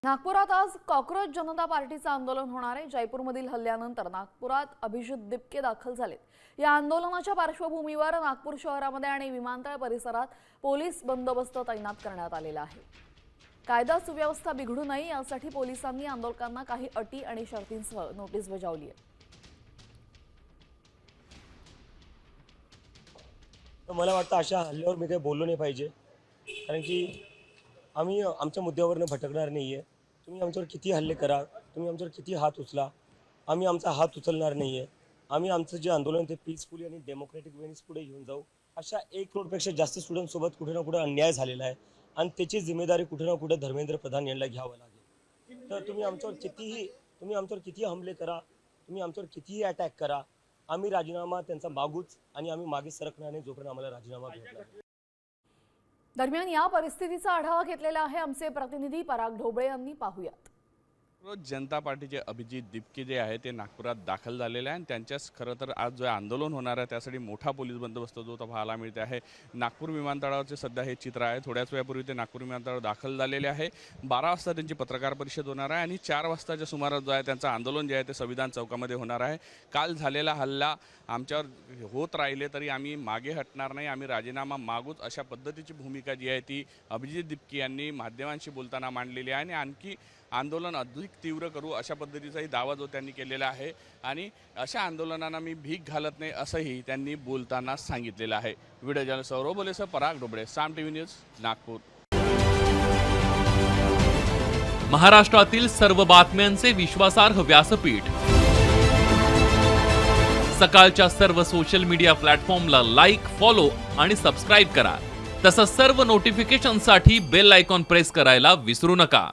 नागपुरात आज कॉकरोच जनता पार्टीचं आंदोलन होणार आहे। जयपूरमधील हल्ल्यानंतर नागपुरात अभिजित दिपके दाखल झालेत। या आंदोलनाच्या पार्श्वभूमीवर नागपूर शहरामध्ये आणि विमानतळ परिसरात पोलीस बंदोबस्त तैनात करण्यात आलेला आहे। कायदा सुव्यवस्था बिघडू नये यासाठी पोलिसांनी आंदोलकांना काही अटी आणि शर्तींसह नोटीस बजावली आहे। मला वाटतं अशा हल्ल्यावर मी काही बोललो नाही पाहिजे, कारण की आम्ही आमच्या मुद्द्यावरनं भटकणार नाही आहे। तुम्ही आमच्यावर किती हल्ले करा, तुम्ही आमच्यावर किती हात उचला, आम्ही आमचा हात उचलणार नाही आहे। आम्ही आमचं जे आंदोलन ते पीसफुली आणि डेमोक्रेटिक वेनीच पुढे घेऊन जाऊ। अशा 1 करोडपेक्षा जास्त स्टुडंटसोबत कुठे ना कुठे अन्याय झालेला आहे आणि त्याची जिम्मेदारी कुठे ना कुठे धर्मेंद्र प्रधान यांना घ्यावं लागेल। तर तुम्ही आमच्यावर कितीही हमले करा, तुम्ही आमच्यावर कितीही अटॅक करा, आम्ही राजीनामा त्यांचा मागूच आणि आम्ही मागे सरकणार नाही जोपर्यंत आम्हाला राजीनामा भेटला। दरम्यान या परिस्थितीचा आढावा घेतलेला आहे आमचे प्रतिनिधी पराग ढोबळे यांनी। पाहूयात। जनता पार्टीचे अभिजित दिपके जे आहे ते नागपुरात दाखल झालेले आहे आणि त्यांच्याच खरं तर आज जो आंदोलन होणार आहे त्यासाठी मोठा पोलीस बंदोबस्त जो पाहायला मिळते आहे। नागपूर विमानतळावरचे सध्या हे चित्र आहे। थोड्याच वेळापूर्वी ते नागपूर विमानतळावर दाखल झालेले आहे। 12 वाजता त्यांची पत्रकार परिषद होणार आहे आणि 4 वाजताच्या सुमारास जो आहे त्यांचं आंदोलन जे आहे ते संविधान चौकामध्ये होणार आहे। काल झालेला हल्ला आमच्यावर होत राहिले तरी आम्ही मागे हटणार नाही, आम्ही राजीनामा मागूच, अशा पद्धतीची भूमिका जी आहे ती अभिजित दिपके यांनी माध्यमांशी बोलताना मांडलेली आहे आणि आणखी आंदोलन अधिक तीव्र करू अशा पद्धतीचाही दावा जो त्यांनी केलेला आहे आणि अशा आंदोलनांना मी भीक घालत नाही असंही त्यांनी बोलताना सांगितलेलं आहे। व्हिडिओ जर्नलिस्ट सौरभ बोलेसह पराग ढोबळे, साम टीव्ही न्यूज, नागपूर। महाराष्ट्रातील सर्व बातम्यांचे विश्वासार्ह व्यासपीठ, सकाळच्या सर्व सोशल मीडिया प्लॅटफॉर्मला लाईक, फॉलो आणि सबस्क्राईब करा। तसंच सर्व नोटिफिकेशनसाठी बेल आयकॉन प्रेस करायला विसरू नका।